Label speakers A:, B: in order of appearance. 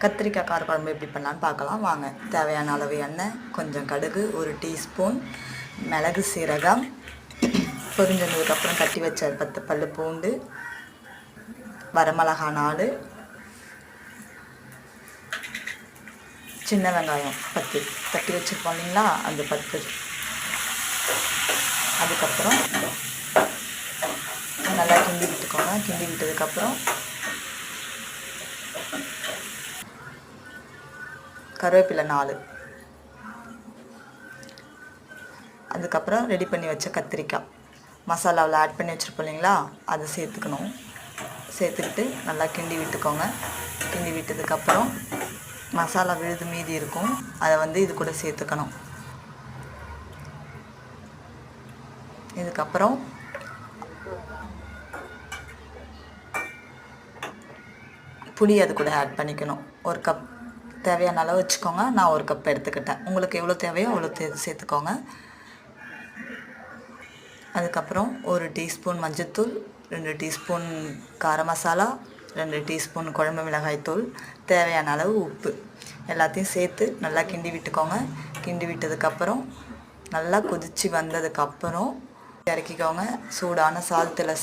A: கத்திரிக்காய் காரக்குழம்பு எப்படி பண்ணலான்னு பார்க்கலாம் வாங்க. தேவையான அளவு எண்ணெய், கொஞ்சம் கடுகு, 1 டீஸ்பூன் மிளகு சீரகம், பொரிஞ்சதுக்கப்புறம் கட்டி வச்ச 10 பல்லு பூண்டு, வரமிளகா 4, சின்ன வெங்காயம் 10 தட்டி வச்சுருப்போம் இல்லைங்களா, அந்த 10. அதுக்கப்புறம் நல்லா கிண்டி விட்டுக்கோங்க. கிண்டி விட்டதுக்கப்புறம் கருவேப்பிலை 4. அதுக்கப்புறம் ரெடி பண்ணி வச்ச கத்திரிக்காய் மசாலாவில் ஆட் பண்ணி வச்சுருப்போம் இல்லைங்களா, அதை சேர்த்துக்கணும். சேர்த்துக்கிட்டு நல்லா கிண்டி விட்டுக்கோங்க. கிண்டி விட்டதுக்கப்புறம் மசாலா விழுது மீதி இருக்கும், அதை இது கூட சேர்த்துக்கணும். இதுக்கப்புறம் புளி அது கூட ஆட் பண்ணிக்கணும். 1 கப் தேவையான அளவு வச்சுக்கோங்க. நான் 1 கப் எடுத்துக்கிட்டேன். உங்களுக்கு எவ்வளோ தேவையோ அவ்வளோ சேர்த்துக்கோங்க. அதுக்கப்புறம் 1 டீஸ்பூன் மஞ்சள்தூள், 2 டீஸ்பூன் கார மசாலா, 2 டீஸ்பூன் குழம்பு மிளகாய்த்தூள், தேவையான அளவு உப்பு எல்லாத்தையும் சேர்த்து நல்லா கிண்டி விட்டுக்கோங்க. கிண்டி விட்டதுக்கப்புறம் நல்லா கொதித்து வந்ததுக்கப்புறம் இறக்கிக்கோங்க. சூடான சாதத்தில்